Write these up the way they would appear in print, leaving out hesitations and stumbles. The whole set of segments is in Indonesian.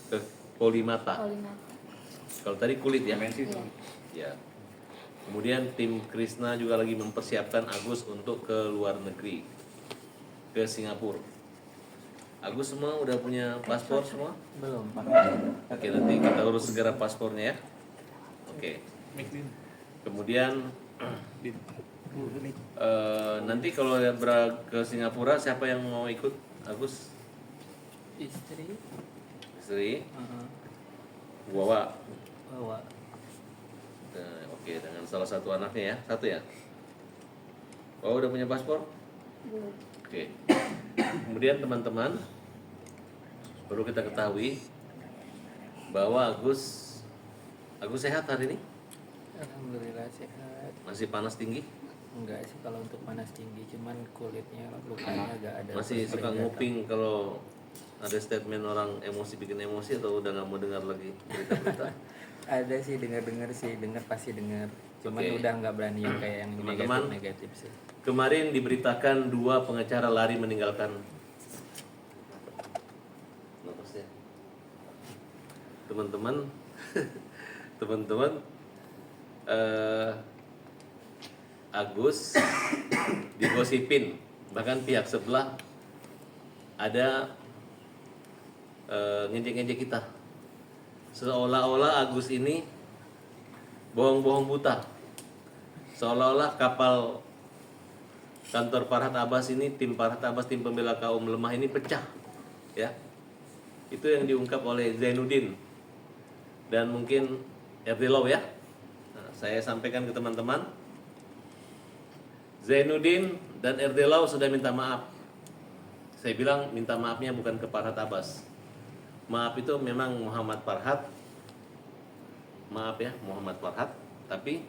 ke Polimata. Polimata. Kalau tadi kulit ya. Iya. Ya. Kemudian tim Krishna juga lagi mempersiapkan Agus untuk ke luar negeri, ke Singapura. Agus semua udah punya paspor semua? Belum, Pak. Oke, nanti kita urus segera paspornya ya. Oke. Kemudian nanti kalau ke Singapura siapa yang mau ikut? Agus? Istri. Istri? Heeh. Wawa? Bawa. Oke, dengan salah satu anaknya ya, satu ya. Oh, udah punya paspor? Belum. Oke. Kemudian teman-teman, perlu kita ketahui bahwa Agus sehat hari ini? Alhamdulillah sehat. Masih panas tinggi? Enggak sih kalau untuk panas tinggi, cuman kulitnya lukanya agak ada. Masih terus suka sering nguping kalau ada statement orang emosi bikin emosi, atau udah nggak mau dengar lagi berita-berita? ada sih, dengar pasti dengar. Cuman Oke. udah nggak berani yang kayak yang Teman-teman, negatif sih. Kemarin diberitakan 2 pengacara lari meninggalkan. Napasnya. Teman-teman, teman-teman, Agus digosipin, bahkan pihak sebelah ada ngejek-ngejek kita, seolah-olah Agus ini bohong-bohong buta, seolah-olah kapal kantor Farhad Abbas ini, tim Farhad Abbas, tim pembela kaum lemah ini pecah, ya. Itu yang diungkap oleh Zainuddin dan mungkin Erdilaw ya. Nah, saya sampaikan ke teman-teman, Zainuddin dan Erdilaw sudah minta maaf. Saya bilang minta maafnya bukan ke Farhad Abbas. Maaf itu memang Muhammad Farhad. Maaf ya Muhammad Farhad, tapi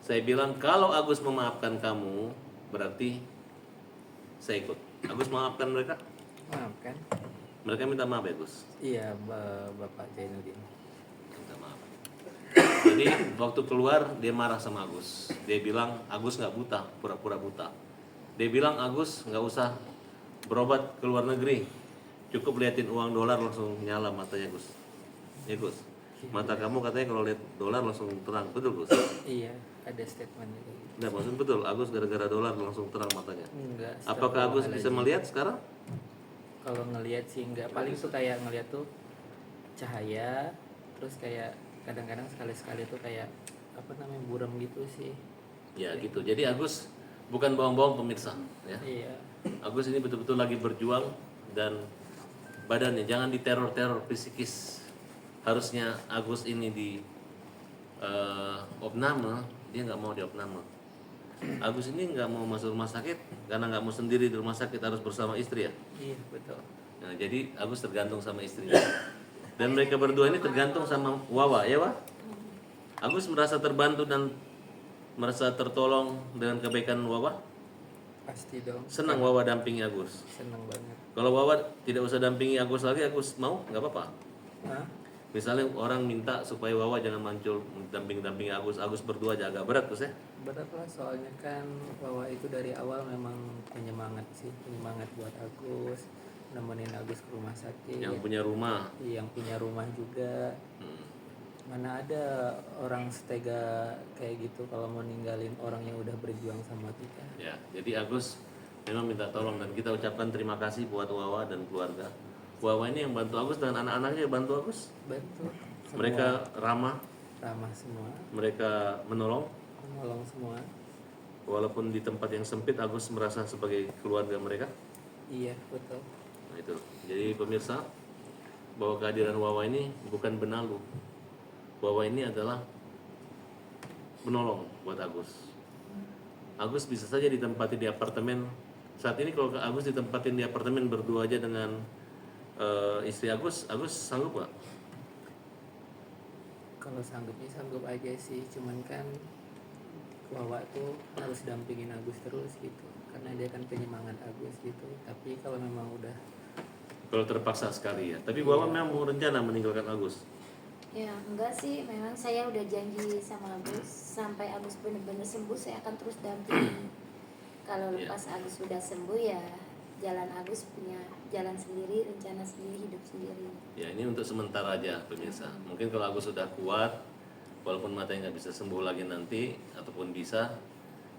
saya bilang kalau Agus memaafkan kamu, berarti saya ikut. Agus maafkan mereka? Maaf kan? Mereka minta maaf ya Gus? Iya, Bapak Zainuddin. Minta maaf. Jadi waktu keluar dia marah sama Agus. Dia bilang Agus nggak buta, pura-pura buta. Dia bilang Agus nggak usah berobat ke luar negeri, cukup liatin uang dolar langsung nyala matanya Gus. Ya Gus, mata kamu katanya kalau lihat dolar langsung terang, betul Gus? Iya, ada statement gitu. Nah, maksud betul, Agus gara-gara dolar langsung terang matanya. Enggak. Apakah Agus bisa melihat sekarang? Kalau ngelihat sih enggak, paling tuh kayak ngelihat tuh cahaya, terus kayak kadang-kadang sekali-sekali tuh kayak apa namanya buram gitu sih. Ya gitu. Jadi Agus bukan bohong-bohong pemirsa, ya. Iya. Agus ini betul-betul lagi berjuang dan badannya jangan diteror-teror psikis. Harusnya Agus ini di opname, dia nggak mau di opname. Agus ini nggak mau masuk rumah sakit karena nggak mau sendiri di rumah sakit, harus bersama istri ya. Iya, betul. Nah, jadi Agus tergantung sama istrinya. Dan mereka berdua ini tergantung sama Wawa, ya Wah? Agus merasa terbantu dan merasa tertolong dengan kebaikan Wawa. Pasti dong. Senang Wawa dampingi Agus. Senang banget. Kalau Wawa tidak usah dampingi Agus lagi, Agus mau nggak apa-apa. Hah? Misalnya orang minta supaya Wawa jangan muncul dampingi Agus, Agus berdua aja agak berat Gus ya. Berat lah, soalnya kan bahwa itu dari awal memang penyemangat sih, penyemangat buat Agus, nemenin Agus ke rumah sakit. Yang punya rumah. Yang punya rumah juga. Mana ada orang setega kayak gitu kalau mau ninggalin orang yang udah berjuang sama kita. Ya, jadi Agus memang minta tolong dan kita ucapkan terima kasih buat Wawa dan keluarga. Wawa ini yang bantu Agus dan anak-anaknya bantu Agus. Bantu. Semua Mereka ramah, semua, mereka menolong. menolong semua. Walaupun di tempat yang sempit, Agus merasa sebagai keluarga mereka. Iya, betul. Nah itu. Jadi pemirsa, bahwa kehadiran Wawa ini bukan benalu. Wawa ini adalah menolong buat Agus. Agus bisa saja ditempati di apartemen. Saat ini kalau Agus ditempatin di apartemen berdua aja dengan istri Agus sanggup gak? Kalau sanggupnya sanggup aja sih, cuman kan Wawa tuh harus dampingin Agus terus gitu, karena dia kan penyemangat Agus gitu. Tapi kalau memang udah, Kalau terpaksa sekali ya. Tapi Wawa memang mau rencana meninggalkan Agus. Ya enggak sih, memang saya udah janji sama Agus sampai Agus benar-benar sembuh saya akan terus dampingi. Kalau lepas Agus sudah sembuh ya jalan Agus punya jalan sendiri, rencana sendiri, hidup sendiri. Ya, ini untuk sementara aja pemirsa. Mungkin kalau Agus sudah kuat, walaupun matanya nggak bisa sembuh lagi nanti, ataupun bisa,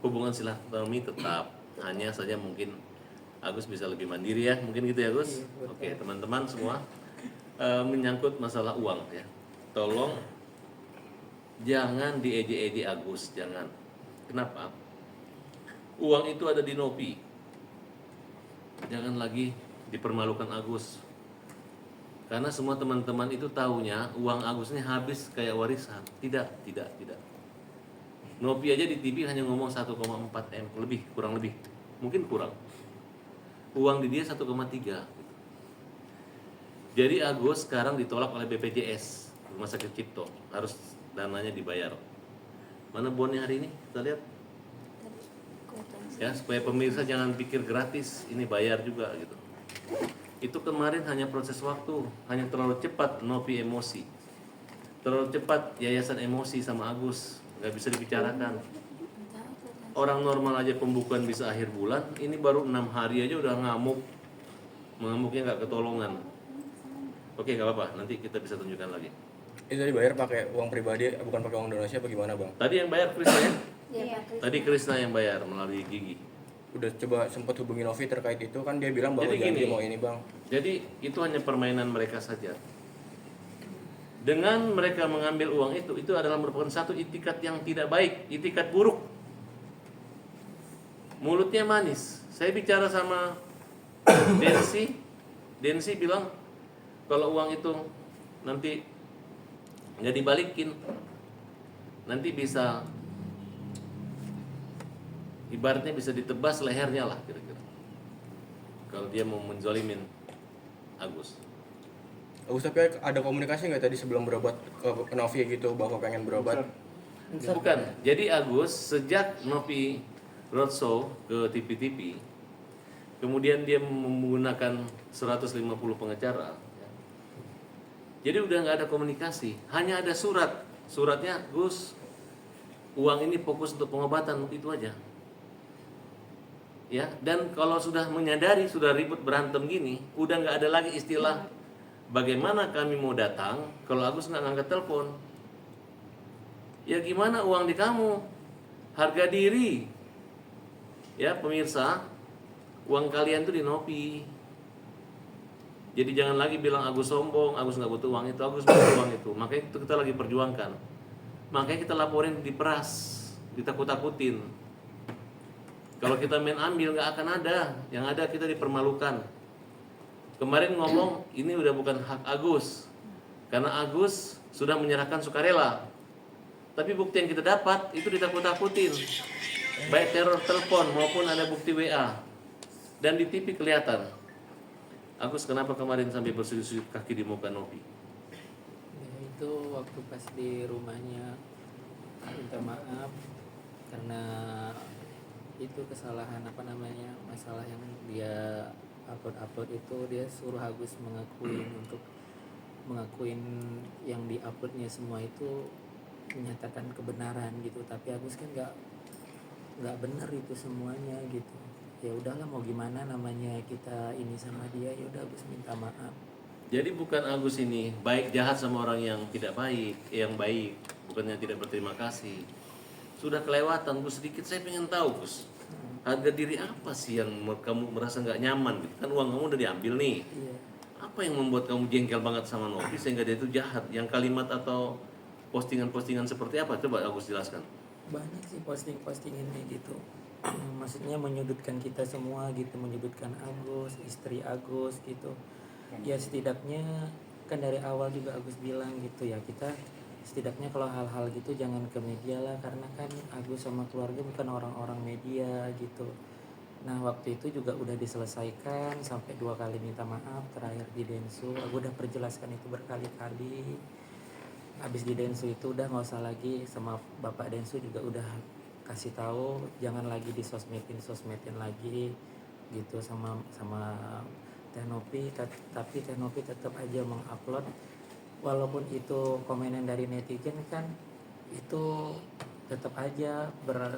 hubungan silaturahmi tetap. Hanya saja mungkin Agus bisa lebih mandiri ya, mungkin gitu ya Gus. Iya, betul. Oke teman-teman semua, menyangkut masalah uang ya, tolong jangan diejek-ejek Agus, jangan. Kenapa? Uang itu ada di Nopi. Jangan lagi dipermalukan Agus. Karena semua teman-teman itu taunya uang Agus ini habis kayak warisan. Tidak. Nopi aja di TV hanya ngomong 1,4 M lebih, kurang lebih. Mungkin kurang. Uang di dia 1,3. Jadi Agus sekarang ditolak oleh BPJS, Rumah Sakit Cipto. Harus dananya dibayar. Mana bonnya hari ini? Kita lihat. Tadi kelihatan Ya, supaya pemirsa jangan pikir gratis, ini bayar juga gitu. Itu kemarin hanya proses waktu, hanya terlalu cepat Nopi emosi. Terlalu cepat yayasan emosi sama Agus, nggak bisa dibicarakan. Orang normal aja pembukuan bisa akhir bulan, ini baru 6 hari aja udah ngamuk. Mengamuknya nggak ketolongan. Oke, nggak apa-apa, nanti kita bisa tunjukkan lagi. Itu tadi bayar pakai uang pribadi, bukan pakai uang donasi apa gimana bang? Tadi yang bayar Krisna ya? Iya, Pak Kris. Tadi Krisna yang bayar melalui Gigi. Udah coba sempat hubungi Novi terkait itu, kan dia bilang bahwa Jadi janji gini. mau ini bang. Jadi itu hanya permainan mereka saja. Dengan mereka mengambil uang itu adalah merupakan satu itikat yang tidak baik, itikat buruk. Mulutnya manis. Saya bicara sama Densi bilang kalau uang itu nanti nggak dibalikin, nanti bisa ibaratnya bisa ditebas lehernya lah kira-kira. Kalau dia mau menzolimin Agus. Agus, tapi ada komunikasi nggak tadi sebelum berobat ke Novi gitu bahwa pengen berobat? Bukan. Jadi Agus sejak Novi roadshow ke TV-TV, kemudian dia menggunakan 150 pengacara. Jadi udah nggak ada komunikasi, hanya ada surat. Suratnya, Gus, uang ini fokus untuk pengobatan, itu aja. Ya, dan kalau sudah menyadari sudah ribut berantem gini, udah nggak ada lagi istilah bagaimana kami mau datang kalau Agus nggak ngangkat telepon. Ya gimana uang di kamu? Harga diri. Ya pemirsa, uang kalian tuh di Nopi. Jadi jangan lagi bilang Agus sombong, Agus nggak butuh uang itu, Agus butuh uang itu. Makanya itu kita lagi perjuangkan. Makanya kita laporin di peras, ditakut-takutin. Kalau kita main ambil nggak akan ada, yang ada kita dipermalukan. Kemarin ngomong ini udah bukan hak Agus, karena Agus sudah menyerahkan sukarela. Tapi bukti yang kita dapat itu ditakut-takutin, baik teror telepon maupun ada bukti WA. Dan di TV kelihatan. Agus kenapa kemarin sampai bersujud kaki di muka Novi? Ya, itu waktu pas di rumahnya minta maaf karena itu kesalahan masalah yang dia upload itu, dia suruh Agus mengakuin yang diuploadnya semua itu menyatakan kebenaran gitu, tapi Agus kan nggak benar itu semuanya gitu. Ya udahlah, mau gimana, namanya kita ini sama dia, ya udah Agus minta maaf. Jadi bukan Agus ini baik jahat sama orang yang tidak baik, yang baik, bukannya tidak berterima kasih. Sudah kelewatan, Gus, sedikit saya pengen tahu, Gus. Harga diri apa sih yang kamu merasa nggak nyaman gitu? Kan uang kamu udah diambil nih. Iya. Apa yang membuat kamu jengkel banget sama Novi sehingga dia itu jahat? Yang kalimat atau postingan-postingan seperti apa? Coba Agus jelaskan. Banyak sih posting-postingan kayak gitu. Maksudnya menyudutkan kita semua gitu, menyudutkan Agus, istri Agus gitu. Ya setidaknya kan dari awal juga Agus bilang gitu ya, kita setidaknya kalau hal-hal gitu jangan ke media lah, karena kan Agus sama keluarga bukan orang-orang media gitu. Nah waktu itu juga udah diselesaikan sampai 2 kali minta maaf, terakhir di Densu aku udah perjelaskan itu berkali-kali. Habis di Densu itu udah nggak usah lagi, sama Bapak Densu juga udah kasih tahu jangan lagi sosmedin lagi gitu sama Teh Nopi, tapi Teh Nopi tetap aja mengupload walaupun itu komenan dari netizen kan itu tetap aja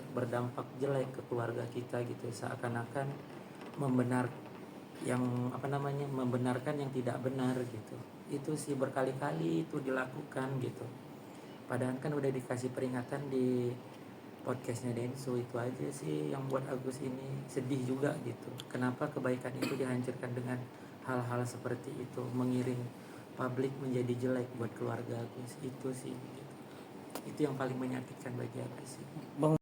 berdampak jelek ke keluarga kita gitu, membenarkan yang tidak benar gitu. itu sih berkali-kali itu dilakukan gitu. Padahal kan udah dikasih peringatan di podcastnya Denso. Itu aja sih yang buat Agus ini sedih juga gitu. Kenapa kebaikan itu dihancurkan dengan hal-hal seperti itu, mengiring publik menjadi jelek buat keluarga Agus. Itu sih gitu. Itu yang paling menyakitkan bagi Agus sih. Bang